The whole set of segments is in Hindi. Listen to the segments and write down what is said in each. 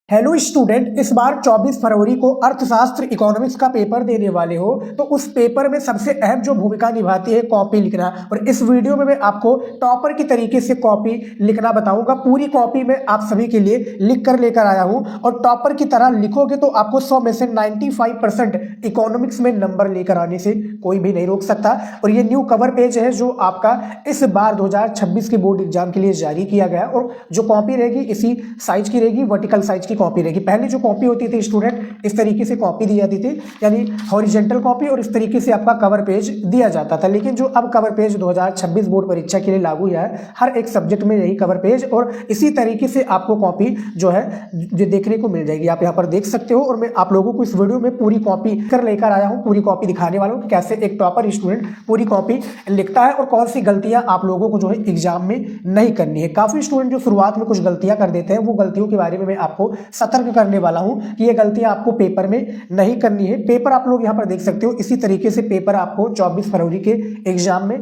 हेलो स्टूडेंट, इस बार 24 फरवरी को अर्थशास्त्र इकोनॉमिक्स का पेपर देने वाले हो तो उस पेपर में सबसे अहम जो भूमिका निभाती है कॉपी लिखना। और इस वीडियो में मैं आपको टॉपर की तरीके से कॉपी लिखना बताऊंगा। पूरी कॉपी में आप सभी के लिए लिख कर लेकर आया हूं और टॉपर की तरह लिखोगे तो आपको 100 में से 95% इकोनॉमिक्स में नंबर लेकर आने से कोई भी नहीं रोक सकता। और ये न्यू कवर पेज है जो आपका इस बार 2026 के बोर्ड एग्जाम के लिए जारी किया गया है। और जो कॉपी रहेगी इसी साइज की रहेगी, वर्टिकल साइज की कॉपी रहेगी। पहले जो कॉपी होती थी स्टूडेंट, इस तरीके से कॉपी दी जाती थी, यानी हॉरिजेंटल कॉपी, और इस तरीके से आपका कवर पेज दिया जाता था। लेकिन जो अब कवर पेज 2026 बोर्ड परीक्षा के लिए लागू हुआ है, हर एक सब्जेक्ट में यही कवर पेज और इसी तरीके से आपको कॉपी जो है जो देखने को मिल जाएगी। आप यहाँ पर देख सकते हो। और मैं आप लोगों को इस वीडियो में पूरी कॉपी कर लेकर आया हूँ, पूरी कॉपी दिखाने वाला हूँ कि कैसे एक टॉपर स्टूडेंट पूरी कॉपी लिखता है और कौन सी गलतियां आप लोगों को जो है एग्जाम में नहीं करनी है। काफी स्टूडेंट जो शुरुआत में कुछ गलतियां कर देते हैं, वो गलतियों के बारे में मैं आपको सतर्क करने वाला हूं कि ये गलतियां आपको पेपर में नहीं करनी है। पेपर आप लोग यहां पर देख सकते हो, इसी तरीके से पेपर आपको 24 फरवरी के एग्जाम में,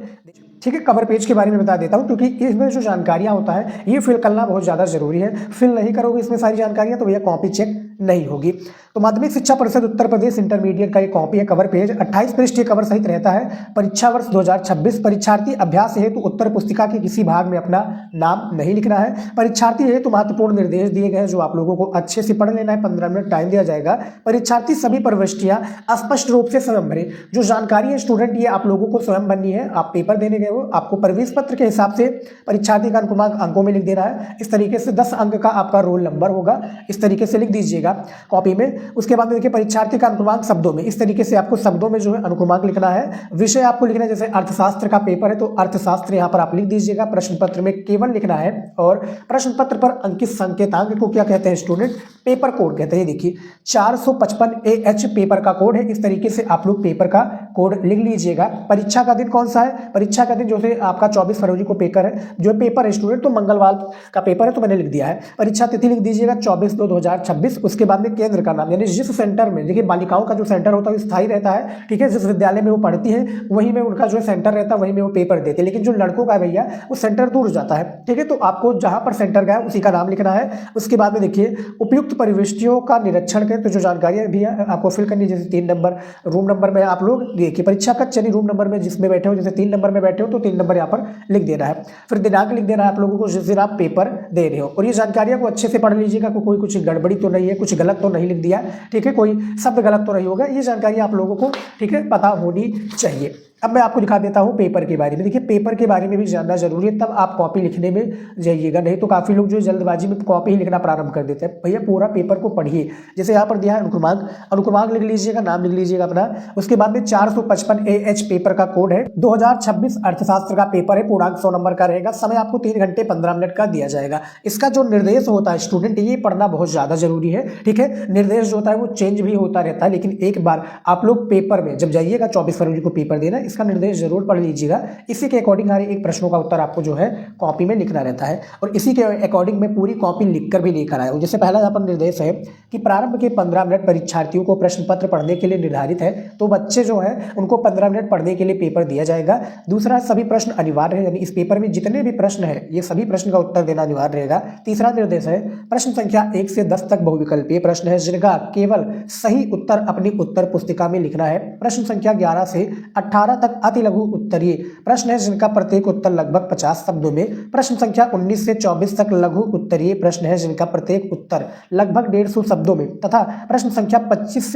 ठीक है। कवर पेज के बारे में बता देता हूं क्योंकि इसमें जो जानकारियां होता है ये फिल करना बहुत ज़्यादा जरूरी है। फिल नहीं करोगे इसमें सारी जानकारियां तो भैया कॉपी चेक नहीं होगी। तो माध्यमिक शिक्षा परिषद उत्तर प्रदेश इंटरमीडिएट का ये कॉपी है। कवर पेज 28 पृष्ठ कवर सहित रहता है। परीक्षा वर्ष 2026। परीक्षार्थी अभ्यास हेतु उत्तर पुस्तिका के किसी भाग में अपना नाम नहीं लिखना है। परीक्षार्थी हेतु महत्वपूर्ण निर्देश दिए गए हैं जो आप लोगों को अच्छे से पढ़ लेना है। 15 मिनट टाइम दिया जाएगा। परीक्षार्थी सभी प्रविष्टियां स्पष्ट रूप से स्वयं भरें। जो जानकारी है स्टूडेंट, ये आप लोगों को स्वयं भरनी है। आप पेपर देने गए हो, आपको प्रवेश पत्र के हिसाब से परीक्षार्थी का अनुक्रमांक अंकों में लिख देना है। इस तरीके से 10 अंक का आपका रोल नंबर होगा, इस तरीके से लिख दीजिएगा कॉपी में। उसके बाद में देखिए परीक्षार्थी का अनुक्रमांक शब्दों में, इस तरीके से आपको शब्दों में जो है अनुक्रमांक लिखना है। विषय आपको लिखना है, जैसे अर्थशास्त्र का पेपर है तो अर्थशास्त्र यहाँ पर आप लिख दीजिएगा। प्रश्न पत्र में केवल लिखना है। और प्रश्न पत्र पर अंकित संकेतांक को क्या कहते हैं स्टूडेंट? पेपर कोड कहते हैं। देखिए 455 AH पेपर का कोड है। इस तरीके से आप लोग पेपर का कोड लिख लीजिएगा। परीक्षा का दिन कौन सा है? परीक्षा का दिन जो है आपका 24 फरवरी को पेपर है, जो पेपर है स्टूडेंट तो मंगलवार का पेपर है, तो मैंने लिख दिया है। परीक्षा तिथि लिख दीजिएगा 24/2/2026। उसके बाद में केंद्र का नाम, यानी जिस सेंटर में, देखिए बालिकाओं का जो सेंटर होता है वो स्थायी रहता है, ठीक है। जिस विद्यालय में वो पढ़ती है वहीं में उनका जो सेंटर रहता है, वहीं में वो पेपर देते हैं। लेकिन जो लड़कों का है भैया वो सेंटर दूर जाता है, ठीक है। तो आपको जहां पर सेंटर गया उसी का नाम लिखना है। उसके बाद में देखिए उपयुक्त प्रविष्टियों का निरीक्षण करें, तो जो जानकारियां भी आपको फिल करनी है, जैसे 3 नंबर रूम नंबर में आप लोग देखिए परीक्षा कक्ष यानी रूम नंबर में जिसमें बैठे हो, जैसे 3 नंबर में बैठे हो तो 3 नंबर यहाँ पर लिख देना है। फिर दिनांक लिख देना है आप लोगों को जिस दिन आप पेपर दे रहे हो। और ये जानकारियां को अच्छे से पढ़ लीजिएगा, कोई कुछ गड़बड़ी तो नहीं है, कुछ गलत तो नहीं लिख दिया, ठीक है, कोई शब्द गलत तो नहीं होगा। ये जानकारी आप लोगों को, ठीक है, पता होनी चाहिए। अब मैं आपको दिखा देता हूँ पेपर के बारे में। देखिए पेपर के बारे में भी जानना जरूरी है, तब आप कॉपी लिखने में जाइएगा। नहीं तो काफ़ी लोग जो जल्दबाजी में कॉपी ही लिखना प्रारंभ कर देते हैं। भैया पूरा पेपर को पढ़िए। जैसे यहाँ पर दिया है अनुक्रमांक, अनुक्रमांक लिख लीजिएगा, नाम लिख लीजिएगा अपना। उसके बाद में 455 AH पेपर का कोड है। 2026 अर्थशास्त्र का पेपर है, पूर्णांक 100 नंबर का रहेगा। समय आपको 3 घंटे 15 मिनट का दिया जाएगा। इसका जो निर्देश होता है स्टूडेंट, ये पढ़ना बहुत ज़्यादा जरूरी है, ठीक है। निर्देश जो होता है वो चेंज भी होता रहता है, लेकिन एक बार आप लोग पेपर में जब जाइएगा 24 फरवरी को पेपर देना, इसका निर्देश जरूर पढ़ लीजिएगा। इसी के अकॉर्डिंग हर एक प्रश्नों का उत्तर आपको जो है कॉपी में लिखना रहता है। और इसी के अकॉर्डिंग मैं पूरी कॉपी लिखकर भी लेकर आया हूँ। जैसे पहला यहाँ पर निर्देश है कि प्रारंभ के 15 मिनट परीक्षार्थियों को प्रश्न पत्र पढ़ने के लिए निर्धारित है, तो बच्चे जो है उनको 15 मिनट पढ़ने के लिए पेपर दिया जाएगा। दूसरा, सभी प्रश्न अनिवार्य है, यानी इस पेपर में जितने भी प्रश्न है ये सभी प्रश्न का उत्तर देना अनिवार्य रहेगा। तीसरा निर्देश है प्रश्न संख्या 1 से 10 तक बहुविकल्पीय प्रश्न है जिनका केवल सही उत्तर अपनी उत्तर पुस्तिका में लिखना है। प्रश्न संख्या 11 से 18 तक अति लघु उत्तरीय प्रश्न है जिनका प्रत्येक उत्तर लगभग 50 शब्दों में। प्रश्न संख्या 19 से 24 तक लघु उत्तरीय प्रश्न है जिनका प्रत्येक उत्तर लगभग 150 शब्दों में। तथा प्रश्न संख्या 25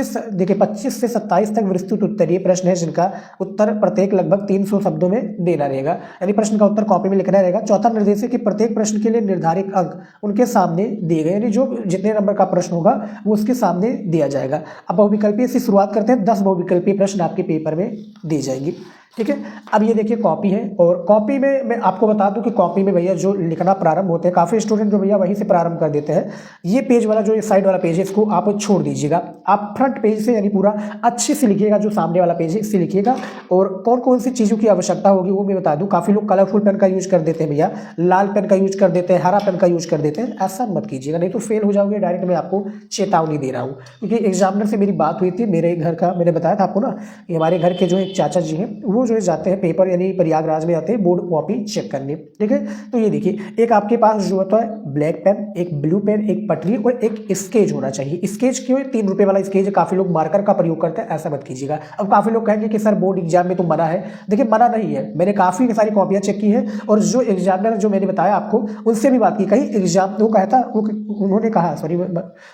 से 27 तक विस्तृत उत्तरीय प्रश्न है जिनका उत्तर प्रत्येक लगभग 300 शब्दों में देना रहेगा, यानी प्रश्न का उत्तर कॉपी में लिखना रहेगा। चौथा निर्देश है कि प्रत्येक प्रश्न के लिए निर्धारित अंक उनके सामने दिए गए, यानी जो जितने नंबर का प्रश्न होगा वो उसके सामने दिया जाएगा। अब बहुविकल्पीय से शुरुआत करते हैं। 10 बहुविकल्पीय प्रश्न आपके पेपर में दी जाएंगी, ठीक है। अब ये देखिए कॉपी है, और कॉपी में मैं आपको बता दूं कि कॉपी में भैया जो लिखना प्रारंभ होते हैं, काफ़ी स्टूडेंट जो भैया वहीं से प्रारंभ कर देते हैं। ये पेज वाला जो ये साइड वाला पेज है इसको आप छोड़ दीजिएगा। आप फ्रंट पेज से यानी पूरा अच्छे से लिखिएगा, जो सामने वाला पेज है इससे लिखिएगा। और कौन कौन सी चीज़ों की आवश्यकता होगी वो मैं बता दूँ। काफ़ी लोग कलरफुल पेन का यूज कर देते हैं भैया, लाल पेन का यूज कर देते हैं, हरा पेन का यूज कर देते हैं। ऐसा मत कीजिएगा, नहीं तो फेल हो जाओगे। डायरेक्ट मैं आपको चेतावनी दे रहा हूँ, क्योंकि एग्जामिनर से मेरी बात हुई थी। मेरे घर का मैंने बताया था आपको ना कि हमारे घर के जो एक चाचा जी हैं वो दोनों जो है जाते हैं पेपर यानी प्रयागराज में आते हैं बोर्ड कॉपी चेक करने। ठीक है, तो ये देखिए एक आपके पास जो होता है ब्लैक पेन, एक ब्लू पेन, एक पटरी और एक स्केच होना चाहिए। स्केच क्यों है? 3 रुपए वाला स्केच, काफी लोग मार्कर का प्रयोग करते हैं, ऐसा मत कीजिएगा। अब काफी लोग कहेंगे कि सर बोर्ड एग्जाम में तो मना है। देखिए मना नहीं है, मैंने काफी सारी कॉपियां चेक की है और जो एग्जामिनर जो मैंने बताया आपको उनसे भी बात की, कहीं एग्जाम वो कहता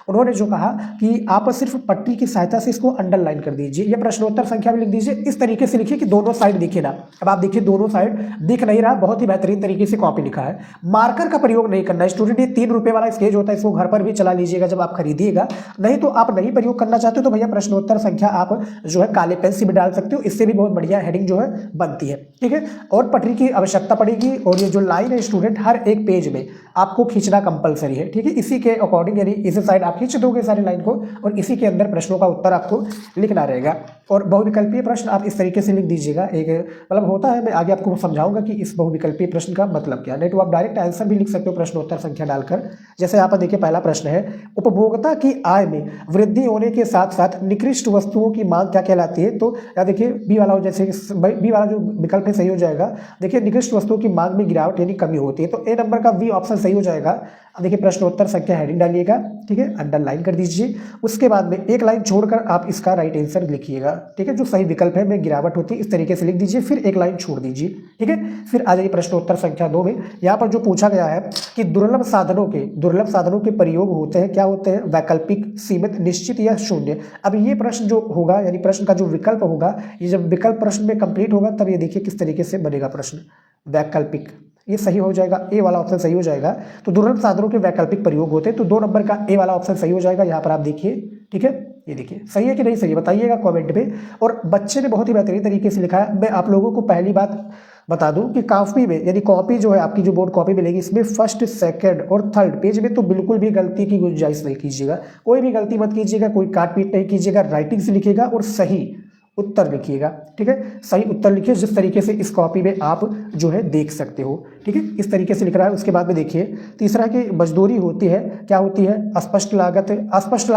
उन्होंने जो कहा कि आप सिर्फ पट्टी की सहायता से इसको अंडरलाइन कर दीजिए या प्रश्नोत्तर संख्या में लिख दीजिए, इस तरीके से लिखिए कि दोनों साइड दिखे ना। अब आप देखिए दोनों साइड दिख नहीं रहा, बहुत ही बेहतरीन तरीके से कॉपी लिखा है। मार्कर का प्रयोग नहीं करना स्टूडेंट, ये 3 रुपए वाला स्केच होता है, इसको घर पर भी चला लीजिएगा जब आप खरीदिएगा। नहीं तो आप नहीं प्रयोग करना चाहते हो तो भैया प्रश्नोत्तर संख्या आप जो है काले पेन से भी डाल सकते हो, इससे भी बहुत बढ़िया हेडिंग जो है बनती है। ठीक है, और पटरी की आवश्यकता पड़ेगी और ये जो लाइन है स्टूडेंट हर एक पेज में आपको खींचना कंपलसरी है। ठीक है, इसी के अकॉर्डिंग यानी इस साइड आप खींच दोगे सारी लाइन को और इसी के अंदर प्रश्नों का उत्तर आपको लिखना रहेगा। और बहुविकल्पीय प्रश्न आप इस तरीके से लिख दीजिएगा, एक मतलब होता है, मैं आगे आपको समझाऊंगा कि इस बहुविकल्पीय प्रश्न का मतलब क्या। नहीं तो आप डायरेक्ट आंसर भी लिख सकते हो प्रश्नोत्तर संख्या डालकर। जैसे यहाँ पर देखिए पहला प्रश्न है, उपभोक्ता की आय में वृद्धि होने के साथ साथ निकृष्ट वस्तुओं की मांग क्या कहलाती है? तो या देखिए बी वाला, जैसे बी वाला जो विकल्प है सही हो जाएगा। देखिए निकृष्ट वस्तुओं की मांग में गिरावट यानी कमी होती है, तो ए नंबर का बी ऑप्शन सही हो जाएगा। देखिए प्रश्नोत्तर संख्या हेडिंग डालिएगा, ठीक है, अंडरलाइन कर दीजिए। उसके बाद में एक लाइन छोड़कर आप इसका राइट आंसर लिखिएगा। ठीक है, जो सही विकल्प है में गिरावट होती है इस तरीके से लिख दीजिए, फिर एक लाइन छोड़ दीजिए। ठीक है, फिर आ जाइए प्रश्नोत्तर संख्या 2 में। यहाँ पर जो पूछा गया है कि दुर्लभ साधनों के प्रयोग होते हैं, क्या होते हैं? वैकल्पिक, सीमित, निश्चित या शून्य। अब ये प्रश्न जो होगा यानी प्रश्न का जो विकल्प होगा, ये जब विकल्प प्रश्न में कंप्लीट होगा तब ये देखिए किस तरीके से बनेगा प्रश्न। वैकल्पिक, ये सही हो जाएगा, ए वाला ऑप्शन सही हो जाएगा। तो दुर्लभ साधनों के वैकल्पिक प्रयोग होते हैं, तो 2 नंबर का ए वाला ऑप्शन सही हो जाएगा। यहाँ पर आप देखिए, ठीक है, ये देखिए सही है कि नहीं सही है बताइएगा कमेंट में। और बच्चे ने बहुत ही बेहतरीन तरीके से लिखा है। मैं आप लोगों को पहली बात बता दूं कि कॉपी में यानी कॉपी जो है आपकी जो बोर्ड कॉपी मिलेगी इसमें फर्स्ट, सेकंड और थर्ड पेज में तो बिल्कुल भी गलती की गुंजाइश नहीं कीजिएगा, कोई भी गलती मत कीजिएगा, कोई काट पीट नहीं कीजिएगा, राइटिंग से लिखिएगा और सही उत्तर लिखिएगा। ठीक है, सही उत्तर लिखिए जिस तरीके से इस कॉपी में आप जो है देख सकते हो। ठीक है, इस तरीके से लिख रहा है। उसके बाद में देखिए तीसरा की मजदूरी होती है, क्या होती है? अस्पष्ट लागत, अस्पष्ट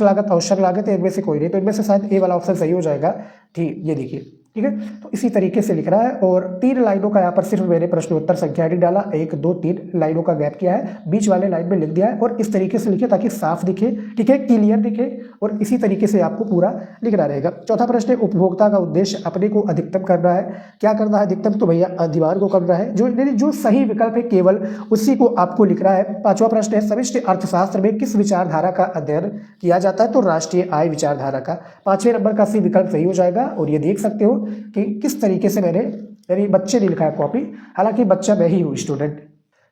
लागत, आवश्यक लागत, इनमें से कोई नहीं, तो इनमें से शायद ए वाला ऑप्शन सही हो जाएगा। ठीक, ये देखिए, ठीक है, तो इसी तरीके से लिख रहा है। और 3 लाइनों का यहाँ पर सिर्फ मैंने प्रश्नोत्तर संख्या डाला, 1 2 3 लाइनों का गैप किया है, बीच वाले लाइन में लिख दिया है और इस तरीके से लिखे ताकि साफ दिखे, ठीक है, क्लियर दिखे और इसी तरीके से आपको पूरा लिखना रहेगा। चौथा प्रश्न है, उपभोक्ता का उद्देश्य अपने को अधिकतम करना है, क्या करना है अधिकतम? तो भैया अधिभार को करना है, जो सही विकल्प है केवल उसी को आपको लिखना है। 5वां प्रश्न है, समष्टि अर्थशास्त्र में किस विचारधारा का अध्ययन किया जाता है? तो राष्ट्रीय आय विचारधारा का। 5वें नंबर का सी विकल्प सही हो जाएगा। और ये देख सकते हो कि किस तरीके से मैंने यानी बच्चे ने लिखा है कॉपी, हालांकि बच्चा मैं ही हूँ स्टूडेंट।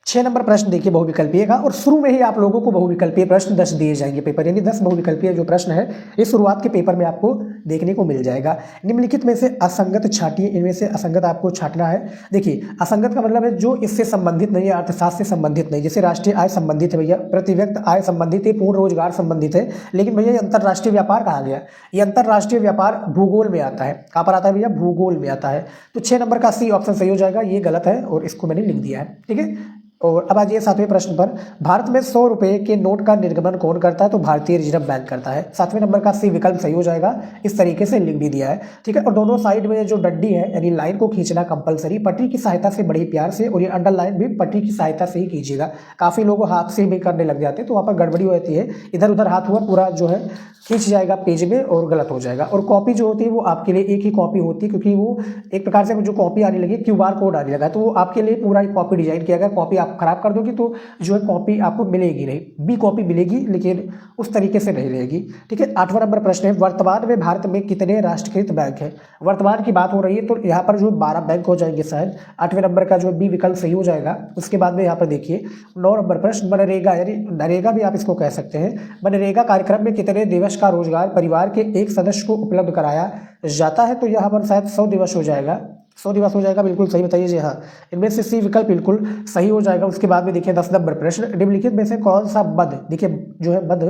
6 नंबर प्रश्न देखिए बहुविकल्पीय का, और शुरू में ही आप लोगों को बहुविकल्पीय प्रश्न 10 दिए जाएंगे पेपर, यानी 10 बहुविकल्पीय जो प्रश्न है ये शुरुआत के पेपर में आपको देखने को मिल जाएगा। निम्नलिखित में से असंगत छाटिए, इनमें से असंगत आपको छाटना है। देखिए असंगत का मतलब है जो इससे संबंधित नहीं है, अर्थशास्त्र से संबंधित नहीं। जैसे राष्ट्रीय आय संबंधित है भैया, प्रति व्यक्ति आय संबंधित है, पूर्ण रोजगार संबंधित है, लेकिन भैया ये अंतर्राष्ट्रीय व्यापार कहा गया। ये अंतर्राष्ट्रीय व्यापार भूगोल में आता है। कहाँ पर आता है भैया? भूगोल में आता है। तो 6 नंबर का सी ऑप्शन सही हो जाएगा, ये गलत है और इसको मैंने लिख दिया है। ठीक है, और अब आज ये 7वें प्रश्न पर, भारत में 100 रुपए के नोट का निर्गमन कौन करता है? तो भारतीय रिजर्व बैंक करता है। 7वें नंबर का सी विकल्प सही हो जाएगा, इस तरीके से लिख भी दिया है। ठीक है, और दोनों साइड में जो डंडी है यानी लाइन को खींचना कंपलसरी, पटरी की सहायता से बड़े प्यार से, और ये अंडरलाइन भी पटरी की सहायता से ही कीजिएगा। काफी लोग हाथ से भी करने लग जाते हैं तो वहाँ पर गड़बड़ी हो जाती है, इधर उधर हाथ हुआ पूरा जो है खींच जाएगा पेज में और गलत हो जाएगा। और कॉपी जो होती है वो आपके लिए एक ही कॉपी होती है, क्योंकि वो एक प्रकार से जो कॉपी आने लगी QR कोड आने लगा, तो वो आपके लिए पूरा एक कॉपी डिजाइन किया गया। कॉपी आप खराब कर दोगे तो जो है कॉपी आपको मिलेगी नहीं, बी कॉपी मिलेगी लेकिन उस तरीके से नहीं रहेगी। ठीक है, 8वां नंबर प्रश्न है, वर्तमान में भारत में कितने राष्ट्रीयकृत बैंक है? वर्तमान की बात हो रही है तो यहाँ पर जो 12 बैंक हो जाएंगे शायद। 8वें नंबर का जो बी विकल्प सही हो जाएगा। उसके बाद में यहाँ पर देखिए 9 नंबर प्रश्न, मनरेगा यानी नरेगा भी आप इसको कह सकते हैं। मनरेगा कार्यक्रम में कितने दिवस का रोजगार परिवार के एक सदस्य को उपलब्ध कराया जाता है? तो यहाँ पर शायद 100 दिवस हो जाएगा। 100 दिवस हो जाएगा, बिल्कुल सही बताइए जी हाँ, इनमें से सी विकल्प बिल्कुल सही हो जाएगा। उसके बाद में देखिए 10 नंबर प्रश्न, निम्नलिखित में से कौन सा मद, देखिए जो है मद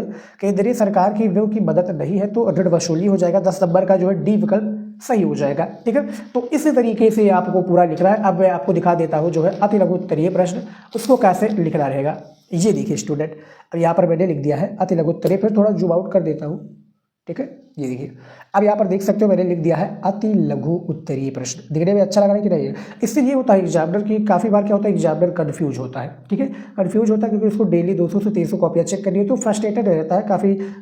केंद्रीय सरकार की व्यय की मदद नहीं है, तो ऋण वसूली हो जाएगा। 10 नंबर का जो है डी विकल्प सही हो जाएगा। ठीक है, तो इसी तरीके से आपको पूरा लिखना है। अब मैं आपको दिखा देता हूँ जो है अति लघु उत्तरीय प्रश्न, उसको कैसे लिखना रहेगा। ये देखिए स्टूडेंट, अब यहाँ पर मैंने लिख दिया है अति लघु उत्तरीय, फिर थोड़ा जूम आउट कर देता हूँ। ठीक है, ये देखिए, अब यहाँ पर देख सकते हो मैंने लिख दिया है अति लघु उत्तरीय प्रश्न। दिखने में अच्छा लग रहा है कि नहीं है? इससे ये होता है एग्जामिनर की काफ़ी बार क्या होता है, एग्जामिनर कन्फ्यूज होता है, ठीक है, कन्फ्यूज होता है क्योंकि उसको डेली 200 से 300 कॉपियाँ चेक करनी है, तो फ्रस्ट्रेटेड रहता है।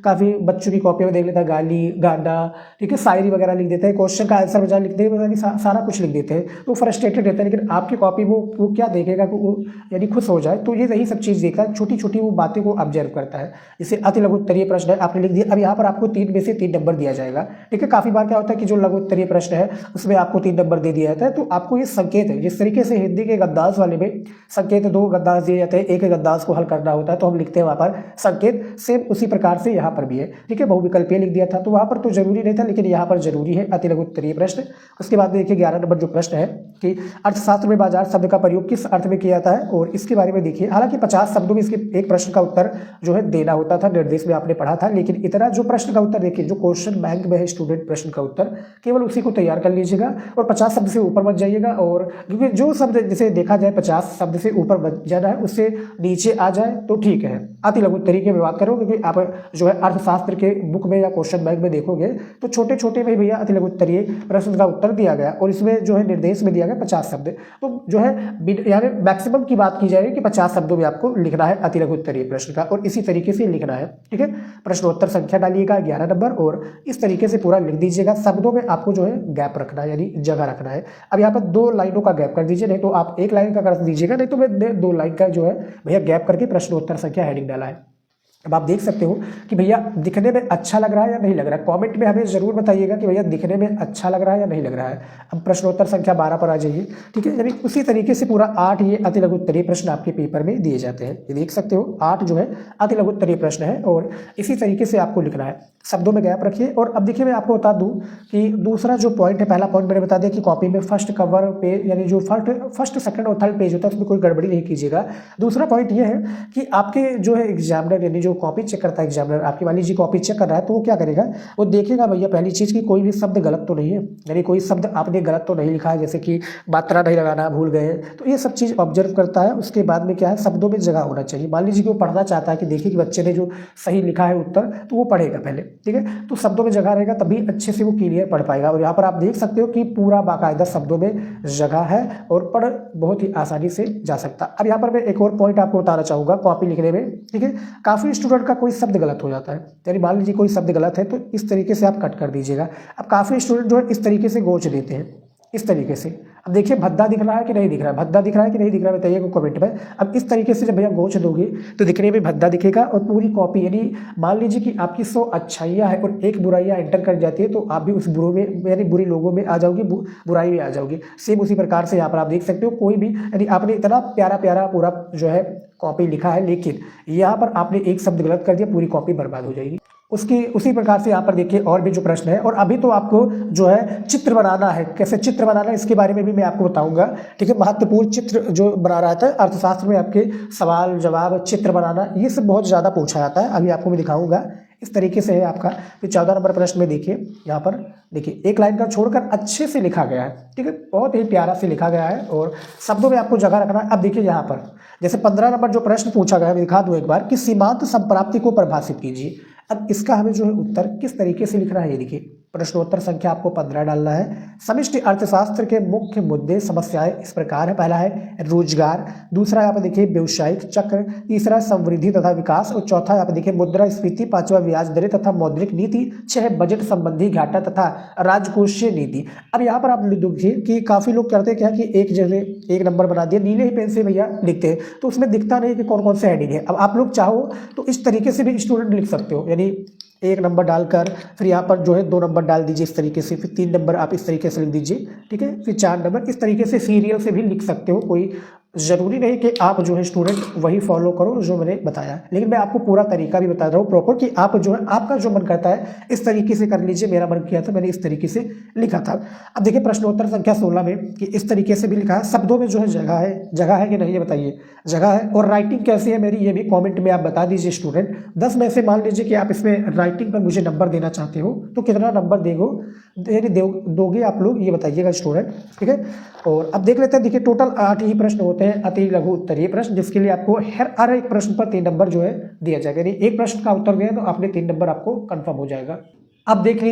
काफ़ी बच्चों की कॉपियों में देख लेता है गाली गांडा, ठीक है, शायरी वगैरह लिख देते हैं, क्वेश्चन का आंसर बजा लिखते हैं, यानी सारा कुछ लिख देते हैं, तो फ्रस्ट्रेटेड रहता है। लेकिन आपकी कॉपी वो क्या देखेगा कि वो यानी खुश हो जाए, तो ये यही सब चीज़ देखता है, छोटी छोटी वो बातें को ऑब्जर्व करता है। जैसे अति लघु उत्तरीय प्रश्न है, आपने लिख दिया। अब यहाँ पर आपको 3 में से 3 नंबर दिया जाएगा, ठीक है। काफ़ी बार क्या होता है कि जो लघु उत्तरीय प्रश्न है उसमें आपको 3 नंबर दे दिया जाता है, तो आपको ये संकेत है। जिस तरीके से हिंदी के गद्दाज वाले में संकेत 2 गद्दाज दिए जाते हैं, एक गद्दाज को हल करना होता है तो हम लिखते हैं वहाँ पर संकेत, सेम उसी प्रकार से यहाँ पर भी है, ठीक है। बहुविकल्पीय लिख दिया था तो वहाँ पर तो जरूरी नहीं था, लेकिन यहाँ पर जरूरी है अति लघु उत्तरीय प्रश्न। उसके बाद देखिए 11 नंबर जो प्रश्न है कि अर्थशास्त्र में बाजार शब्द का प्रयोग किस अर्थ में किया जाता है, और इसके बारे में देखिए। हालांकि 50 शब्दों में इसके एक प्रश्न का उत्तर जो है देना होता था, निर्देश में आपने पढ़ा था, लेकिन इतना जो प्रश्न का उत्तर देखिए, जो क्वेश्चन बैंक में है स्टूडेंट प्रश्न का उत्तर, केवल उसी को तैयार कर लीजिएगा और 50 शब्द से ऊपर मत जाइएगा। और क्योंकि जो शब्द जैसे देखा जाए 50 शब्द से ऊपर मत जाना है, उससे नीचे आ जाए तो ठीक है। अति लघु तरीके में बात करो, क्योंकि आप जो है अर्थशास्त्र के बुक में या क्वेश्चन बैंक में देखोगे तो छोटे छोटे में भैया अति लघु उत्तरीय प्रश्न का उत्तर दिया गया, और इसमें जो है निर्देश में दिया गया 50 शब्द। तो जो है यानी मैक्सिमम की बात की जाएगी कि 50 शब्दों में आपको लिखना है अति लघु उत्तरीय प्रश्न का, और इसी तरीके से लिखना है, ठीक है। प्रश्नोत्तर संख्या डालिएगा 11 नंबर, और इस तरीके से पूरा लिख दीजिएगा। शब्दों में आपको जो है गैप रखना है, यानी जगह रखना है। अब यहाँ पर 2 लाइनों का गैप कर दीजिए, नहीं तो आप 1 लाइन का कर दीजिएगा, नहीं तो मैं 2 लाइन का जो है भैया गैप करके प्रश्नोत्तर संख्या हेडिंग डाला है। अब आप देख सकते हो कि भैया दिखने में अच्छा लग रहा है या नहीं लग रहा है। कमेंट में हमें जरूर बताइएगा कि भैया दिखने में अच्छा लग रहा है या नहीं लग रहा है। अब प्रश्नोत्तर संख्या 12 पर आ जाइए, ठीक है। यानी उसी तरीके से पूरा 8 ये अति लघु उत्तरीय प्रश्न आपके पेपर में दिए जाते हैं। ये देख सकते हो 8 जो है अति लघु उत्तरीय प्रश्न है, और इसी तरीके से आपको लिखना है। शब्दों में गैप रखिए। और अब देखिए मैं आपको बता दूं कि दूसरा जो पॉइंट है, पहला पॉइंट मैंने बता दिया कि कॉपी में फर्स्ट कवर पेज यानी जो फर्स्ट सेकंड और थर्ड पेज होता है उसमें कोई गड़बड़ी नहीं कीजिएगा। दूसरा पॉइंट ये है कि आपके जो है एग्जामिनर यानी जो कॉपी चेक करता है, एग्जामिनर आपकी मान लीजिए कॉपी चेक कर रहा है, तो वो क्या करेगा, वो देखेगा भैया पहली चीज़ की कोई भी शब्द गलत तो नहीं है, यानी कोई शब्द आपने गलत तो नहीं लिखा है, जैसे कि मात्रा नहीं लगाना भूल गए, तो ये सब चीज़ ऑब्जर्व करता है। उसके बाद में क्या है, शब्दों में जगह होना चाहिए। मान लीजिए कि वो पढ़ना चाहता है कि देखिए कि बच्चे ने जो सही लिखा है उत्तर, तो वो पढ़ेगा पहले, ठीक है। तो शब्दों में जगह रहेगा तभी अच्छे से वो क्लियर पढ़ पाएगा। और यहाँ पर आप देख सकते हो कि पूरा बाकायदा शब्दों में जगह है और पढ़ बहुत ही आसानी से जा सकता। अब यहाँ पर मैं एक और पॉइंट आपको बताना चाहूँगा कॉपी लिखने में, ठीक है। काफ़ी स्टूडेंट का कोई शब्द गलत हो जाता है, यानी मान लीजिए कोई शब्द गलत है तो इस तरीके से आप कट कर दीजिएगा। अब काफ़ी स्टूडेंट जो है इस तरीके से गोच देते हैं, इस तरीके से। अब देखिए भद्दा दिख रहा है कि नहीं दिख रहा है, भद्दा दिख रहा है कि नहीं दिख रहा है, बताइएगा कमेंट में। अब इस तरीके से जब भैया गोच दोगे तो दिखने में भद्दा दिखेगा, और पूरी कॉपी यानी मान लीजिए कि आपकी 100 अच्छाइयाँ है और 1 बुराइयाँ एंटर कर जाती है, तो आप भी उस बुरे में यानी बुरी लोगों में आ जाओगे, बुराई में आ जाओगे। सेम उसी प्रकार से यहाँ पर आप देख सकते हो कोई भी यानी आपने इतना प्यारा प्यारा पूरा जो है कॉपी लिखा है, लेकिन यहाँ पर आपने एक शब्द गलत कर दिया, पूरी कॉपी बर्बाद हो जाएगी। उसी प्रकार से यहाँ पर देखिए और भी जो प्रश्न है। और अभी तो आपको जो है चित्र बनाना है, कैसे चित्र बनाना है इसके बारे में भी मैं आपको बताऊंगा, ठीक है। महत्वपूर्ण चित्र जो बना रहा था अर्थशास्त्र में, आपके सवाल जवाब चित्र बनाना ये सब बहुत ज़्यादा पूछा जाता है। अभी आपको मैं दिखाऊंगा, इस तरीके से है आपका। फिर 14 नंबर प्रश्न में देखिए, यहाँ पर देखिए 1 लाइन का छोड़कर अच्छे से लिखा गया है, ठीक है, बहुत ही प्यारा से लिखा गया है, और शब्दों में आपको जगह रखना है। अब देखिए यहाँ पर जैसे 15 नंबर जो प्रश्न पूछा गया है, मैं दिखा दूँ एक बार कि सीमांत संप्राप्ति को परिभाषित कीजिए। अब इसका हमें जो है उत्तर किस तरीके से लिखना है, ये देखिए प्रश्नोत्तर संख्या आपको 15 डालना है। समष्टि अर्थशास्त्र के मुख्य मुद्दे समस्याएं इस प्रकार है। पहला है रोजगार, दूसरा यहाँ पर देखिए व्यवसायिक चक्र, तीसरा समृद्धि तथा विकास, और चौथा यहाँ पर देखिए मुद्रास्फीति, पांचवा ब्याज दरें तथा मौद्रिक नीति, 6 बजट संबंधी घाटा तथा राजकोषीय नीति। अब यहाँ पर आप देखिए कि काफी लोग करते क्या कि एक जगह 1 नंबर बना दिया, नीले ही पेन से भैया लिखते हैं, तो उसमें दिखता नहीं कि कौन कौन से हेडिंग है। अब आप लोग चाहो तो इस तरीके से भी स्टूडेंट लिख सकते हो, यानी 1 नंबर डालकर फिर यहाँ पर जो है 2 नंबर डाल दीजिए इस तरीके से, फिर 3 नंबर आप इस तरीके से लिख दीजिए, ठीक है, फिर 4 नंबर इस तरीके से सीरियल से भी लिख सकते हो। कोई ज़रूरी नहीं कि आप जो है स्टूडेंट वही फॉलो करो जो मैंने बताया, लेकिन मैं आपको पूरा तरीका भी बता रहा हूँ प्रॉपर कि आप जो है आपका जो मन करता है इस तरीके से कर लीजिए। मेरा मन किया था, मैंने इस तरीके से लिखा था। अब देखिए प्रश्नोत्तर संख्या 16 में कि इस तरीके से भी लिखा है, शब्दों में जो है जगह है कि नहीं ये बताइए, जगह है। और राइटिंग कैसी है मेरी ये भी कॉमेंट में आप बता दीजिए स्टूडेंट। 10 में से मान लीजिए कि आप इसमें राइटिंग पर मुझे नंबर देना चाहते हो तो कितना नंबर दोगे आप लोग ये बताइएगा स्टूडेंट, ठीक है। और अब देख लेते हैं, देखिए टोटल 8 ही प्रश्न होते हैं अति लघु उत्तरीय प्रश्न, जिसके लिए आपको हर एक प्रश्न पर 3 नंबर जो है दिया जाएगा। यानी एक प्रश्न का उत्तर दिया तो आपने 3 नंबर आपको कंफर्म हो जाएगा। अब देख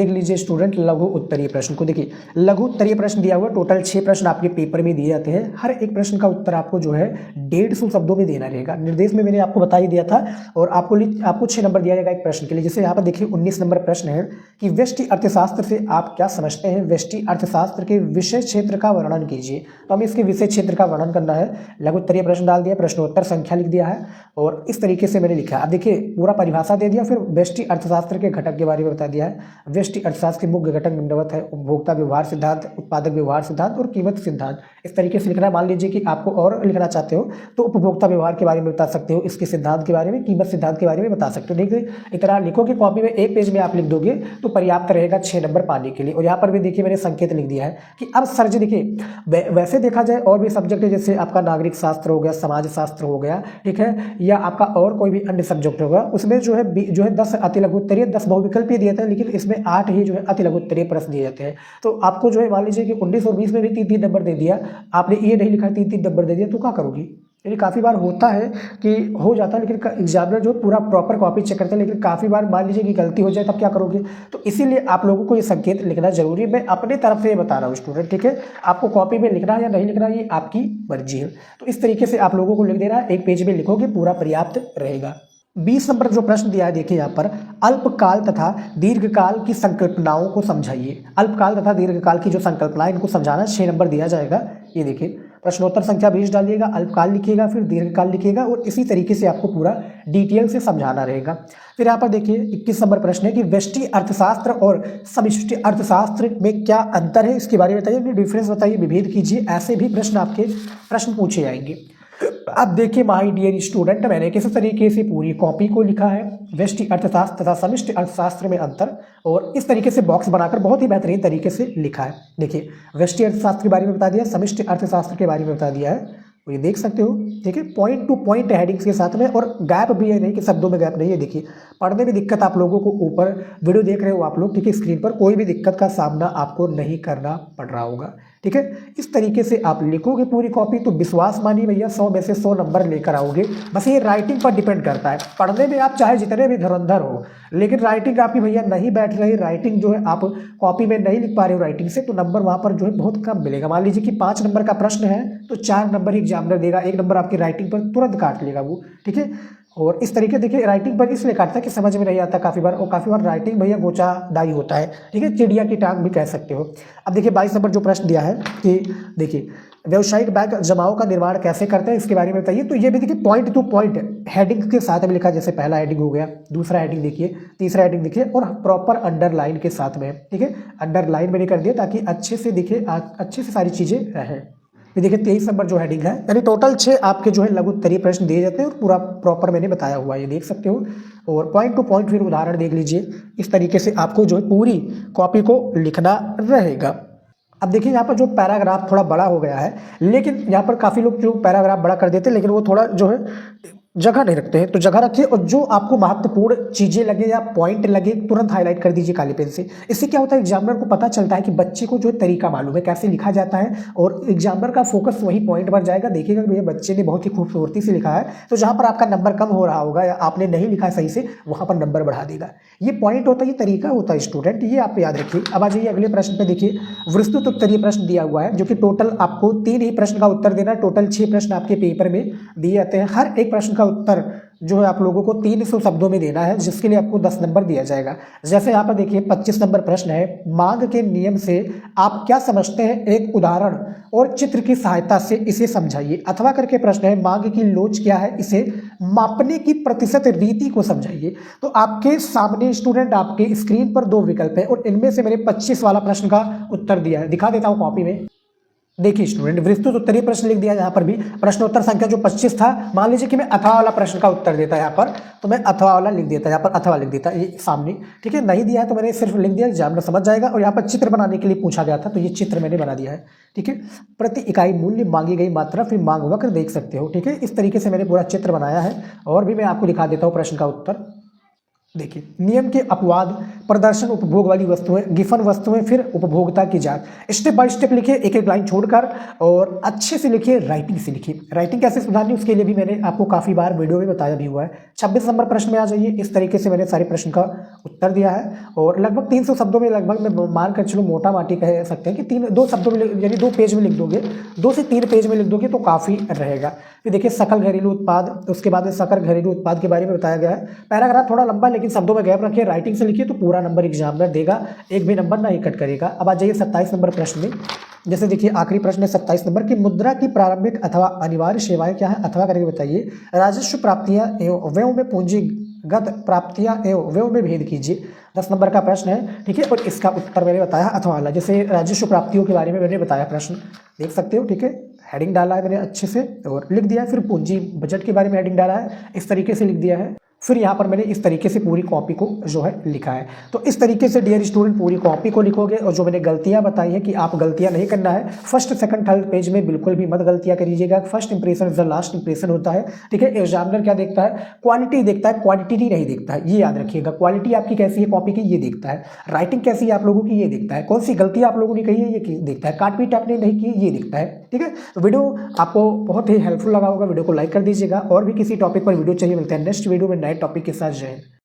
लीजिए स्टूडेंट लघु उत्तरीय प्रश्न को। देखिए लघु उत्तरीय प्रश्न दिया हुआ, टोटल 6 प्रश्न आपके पेपर में दिए जाते हैं। हर एक प्रश्न का उत्तर आपको जो है 150 शब्दों में देना रहेगा। निर्देश में मैंने आपको बता ही दिया था। और आपको 6 नंबर दिया जाएगा एक प्रश्न के लिए। जैसे यहाँ पर देखिए 19 नंबर प्रश्न है कि व्यष्टि अर्थशास्त्र से आप क्या समझते हैं। व्यष्टि अर्थशास्त्र के विषय क्षेत्र का वर्णन कीजिए। तो हमें इसके विषय क्षेत्र का वर्णन करना है। लघु उत्तरीय प्रश्न डाल दिया, प्रश्नोत्तर संख्या लिख दिया है और इस तरीके से मैंने लिखा। अब देखिए पूरा परिभाषा दे दिया, फिर व्यष्टि अर्थशास्त्र के घटक के बारे में बता दिया है। व्यष्टि अर्थशास्त्र के मुख्य घटक निम्नवत है: उपभोक्ता व्यवहार सिद्धांत, उत्पादक व्यवहार सिद्धांत और कीमत सिद्धांत। इस तरीके से लिखना है। मान लीजिए कि आपको और लिखना चाहते हो तो उपभोक्ता व्यवहार के बारे में बता सकते हो, इसके सिद्धांत के बारे में, कीमत सिद्धांत के बारे में बता सकते हो। देखिए इतना लिखोगे कॉपी में, एक पेज में आप लिख दोगे तो पर्याप्त रहेगा 6 नंबर पाने के लिए। और यहाँ पर भी देखिए मैंने संकेत लिख दिया है कि अब सर जी देखिए वैसे देखा जाए और भी सब्जेक्ट है, जैसे आपका नागरिक शास्त्र हो गया, समाज शास्त्र हो गया, ठीक है, या आपका और कोई भी अन्य सब्जेक्ट होगा, उसमें जो है 10 अति लघु उत्तरीय, 10 बहुविकल्पीय दिए थे, लेकिन इसमें 8 ही जो है अति लघु उत्तरीय प्रश्न दिए जाते हैं। तो आपको जो है मान लीजिए कि 19 और 20 में भी 3-3 नंबर दे दिया, आपने ये नहीं लिखा 3-3 नंबर दे दिया, तो क्या करोगी। यानी काफ़ी बार होता है कि हो जाता है, लेकिन एग्जामिनर जो पूरा प्रॉपर कॉपी चेक करते हैं, लेकिन काफ़ी बार मान लीजिए कि गलती हो जाए तब क्या करोगे। तो इसीलिए आप लोगों को ये संकेत लिखना जरूरी है। मैं अपने तरफ से ये बता रहा हूँ स्टूडेंट, ठीक है। आपको कॉपी में लिखना है या नहीं लिखना ये आपकी मर्जी है। तो इस तरीके से आप लोगों को लिख देना है, एक पेज में लिखोगे पूरा पर्याप्त रहेगा। 20 नंबर जो प्रश्न दिया है देखिए यहाँ पर, अल्पकाल तथा दीर्घकाल की संकल्पनाओं को समझाइए। अल्पकाल तथा दीर्घकाल की जो संकल्पना है इनको समझाना, 6 नंबर दिया जाएगा। ये देखिए प्रश्नोत्तर संख्या 20 डालिएगा, अल्पकाल लिखिएगा, फिर दीर्घकाल लिखिएगा और इसी तरीके से आपको पूरा डिटेल से समझाना रहेगा। फिर यहाँ पर देखिए 21 नंबर प्रश्न है कि व्यष्टि अर्थशास्त्र और समष्टि अर्थशास्त्र में क्या अंतर है, इसके बारे में बताइए, डिफरेंस बताइए, विभेद कीजिए। ऐसे भी प्रश्न पूछे जाएंगे। अब देखिए माय डियर स्टूडेंट, मैंने किस तरीके से पूरी कॉपी को लिखा है, व्यष्टि अर्थशास्त्र तथा समष्टि अर्थशास्त्र में अंतर, और इस तरीके से बॉक्स बनाकर बहुत ही बेहतरीन तरीके से लिखा है। देखिए व्यष्टि अर्थशास्त्र के बारे में बता दिया, समष्टि अर्थशास्त्र के बारे में बता दिया है, तो ये देख सकते हो। देखिए पॉइंट टू पॉइंट हेडिंग्स के साथ में, और गैप भी है, नहीं कि शब्दों में गैप नहीं है। देखिए पढ़ने में दिक्कत आप लोगों को, ऊपर वीडियो देख रहे हो आप लोग, ठीक है, स्क्रीन पर कोई भी दिक्कत का सामना आपको नहीं करना पड़ रहा होगा, ठीक है। इस तरीके से आप लिखोगे पूरी कॉपी तो विश्वास मानिए भैया 100 में से 100 नंबर लेकर आओगे। बस ये राइटिंग पर डिपेंड करता है। पढ़ने में आप चाहे जितने भी धुरंधर हो, लेकिन राइटिंग आपकी भैया नहीं बैठ रही, राइटिंग जो है आप कॉपी में नहीं लिख पा रहे हो राइटिंग से, तो नंबर वहाँ पर जो है बहुत कम मिलेगा। मान लीजिए कि 5 नंबर का प्रश्न है तो 4 नंबर एग्जामिनर देगा, 1 नंबर आपकी राइटिंग पर तुरंत काट लेगा वो, ठीक है। और इस तरीके देखिए राइटिंग पर इसलिए काटता है कि समझ में नहीं आता काफ़ी बार, और काफ़ी बार राइटिंग भैया गोचादाई होता है, ठीक है, चिड़िया की टांग भी कह सकते हो। अब देखिए 22 नंबर जो प्रश्न दिया है कि देखिए व्यावसायिक बैंक जमाओं का निर्माण कैसे करते हैं, इसके बारे में बताइए। तो ये भी देखिए पॉइंट टू पॉइंट हेडिंग के साथ में लिखा, जैसे पहला हेडिंग हो गया, दूसरा हेडिंग देखिए, तीसरा हेडिंग देखिए, और प्रॉपर अंडरलाइन के साथ में, ठीक है, अंडरलाइन मैंने कर दिया ताकि अच्छे से दिखे, अच्छे से सारी चीज़ें रहें। ये देखिए 23 नंबर जो हेडिंग है, यानी टोटल 6 आपके जो है लघु उत्तरीय प्रश्न दिए जाते हैं और पूरा प्रॉपर मैंने बताया हुआ है, ये देख सकते हो। और पॉइंट टू पॉइंट फिर उदाहरण देख लीजिए। इस तरीके से आपको जो है पूरी कॉपी को लिखना रहेगा। अब देखिए यहाँ पर जो पैराग्राफ थोड़ा बड़ा हो गया है, लेकिन यहाँ पर काफ़ी लोग जो पैराग्राफ बड़ा कर देते हैं, लेकिन वो थोड़ा जो है जगह नहीं रखते हैं, तो जगह रखिए और जो आपको महत्वपूर्ण चीज़ें लगे या पॉइंट लगे तुरंत हाईलाइट कर दीजिए काली पेन से। इससे क्या होता है, एग्जामिनर को पता चलता है कि बच्चे को जो तरीका मालूम है कैसे लिखा जाता है, और एग्जामिनर का फोकस वही पॉइंट पर जाएगा। देखिएगा भैया बच्चे ने बहुत ही खूबसूरती से लिखा है, तो जहाँ पर आपका नंबर कम हो रहा होगा या आपने नहीं लिखा सही से, वहाँ पर नंबर बढ़ा देगा। ये पॉइंट होता है, ये तरीका होता है स्टूडेंट, ये आप याद रखिए। अब आ जाइए अगले प्रश्न पे। देखिए विस्तृत उत्तरीय प्रश्न दिया हुआ है, जो कि टोटल आपको 3 ही प्रश्न का उत्तर देना है। टोटल 6 प्रश्न आपके पेपर में दिए जाते हैं। हर एक प्रश्न का उत्तर जो है आप लोगों को 300 शब्दों में देना है, जिसके लिए आपको 10 नंबर दिया जाएगा। जैसे यहाँ पर देखिए 25 नंबर प्रश्न है, मांग के नियम से आप क्या समझते हैं, एक उदाहरण और चित्र की सहायता से इसे समझाइए। अथवा करके प्रश्न है, मांग की लोच क्या है, इसे मापने की प्रतिशत रीति को समझाइए। तो आपके सामने स्टूडेंट आपके स्क्रीन पर 2 विकल्प है, और इनमें से मैंने 25 वाला प्रश्न का उत्तर दिया है, दिखा देता हूँ कॉपी में। देखिए स्टूडेंट विस्तृत उत्तरीय प्रश्न लिख दिया, यहाँ पर भी प्रश्नोत्तर संख्या जो 25 था। मान लीजिए कि मैं अथवा वाला प्रश्न का उत्तर देता है यहाँ पर, तो मैं अथवा वाला लिख देता, यहाँ पर अथवा लिख देता ये सामने, ठीक है। नहीं दिया है तो मैंने सिर्फ लिख दिया, एग्जामिनर समझ जाएगा। और यहाँ पर चित्र बनाने के लिए पूछा गया था, तो ये चित्र मैंने बना दिया है, ठीक है। प्रति इकाई मूल्य, मांगी गई मात्रा, फिर मांग वक्र देख सकते हो, ठीक है। इस तरीके से मैंने पूरा चित्र बनाया है, और भी मैं आपको दिखा देता हूँ प्रश्न का उत्तर। देखिए, नियम के अपवाद, प्रदर्शन, उपभोग वाली वस्तुएं, गिफन वस्तुएं, फिर उपभोक्ता की जांच। स्टेप बाय स्टेप लिखिए, एक एक लाइन छोड़कर, और अच्छे से लिखिए, राइटिंग से लिखिए। राइटिंग कैसे सुधारनी उसके लिए भी मैंने आपको काफ़ी बार वीडियो में बताया भी हुआ है। 26 नंबर प्रश्न में आ जाइए। इस तरीके से मैंने सारे प्रश्न का उत्तर दिया है, और लगभग 300 शब्दों में, लगभग मैं मान कर चलो मोटा माटी कह सकते हैं कि 2 शब्दों में यानी 2 पेज में लिख दोगे, 2 से 3 पेज में लिख दोगे तो काफ़ी रहेगा। फिर देखिए, सकल घरेलू उत्पाद, उसके बाद में सकल घरेलू उत्पाद के बारे में बताया गया है। पैराग्राफ थोड़ा लंबा, लेकिन शब्दों में गैप रखिए, राइटिंग से लिखिए तो पूरा नंबर एग्जामिनर देगा, एक भी नंबर ना ही कट करेगा। अब आ जाइए 27 नंबर प्रश्न में। जैसे देखिए, आखिरी प्रश्न है 27 नंबर की, मुद्रा की प्रारंभिक अथवा अनिवार्य सेवाएं क्या है, अथवा करके बताइए। राजस्व प्राप्तियां एवं व्ययों में पूंजीगत प्राप्तियां एवं व्ययों में भेद कीजिए। 10 नंबर का प्रश्न है, ठीक है, और इसका उत्तर मैंने बताया अथवा वाला। जैसे राजस्व प्राप्तियों के बारे में मैंने बताया, प्रश्न देख सकते हो, ठीक है, हेडिंग डाला है मैंने अच्छे से और लिख दिया है। फिर पूंजी बजट के बारे में हेडिंग डाला है, इस तरीके से लिख दिया है। फिर यहाँ पर मैंने इस तरीके से पूरी कॉपी को जो है लिखा है। तो इस तरीके से डियर स्टूडेंट पूरी कॉपी को लिखोगे, और जो मैंने गलतियाँ बताई हैं कि आप गलतियाँ नहीं करना है, फर्स्ट सेकंड थर्ड पेज में बिल्कुल भी मत गलतियाँ करिएगा। First impression is the last impression होता है, ठीक है। एग्जामिनर क्या देखता है, क्वालिटी देखता है, क्वांटिटी नहीं देखता है, ये याद रखिएगा। क्वालिटी आपकी कैसी है कॉपी की, ये देखता है। राइटिंग कैसी है आप लोगों की, ये देखता है। कौन सी गलती आप लोगों ने कही है, ये देखता है। काट पीट आपने नहीं की, ये देखता है, ठीक है। तो वीडियो आपको बहुत ही हेल्पफुल लगा होगा, वीडियो को लाइक कर दीजिएगा। और भी किसी टॉपिक पर वीडियो चाहिए, मिलते हैं नेक्स्ट वीडियो में नए टॉपिक के साथ। जय हिंद।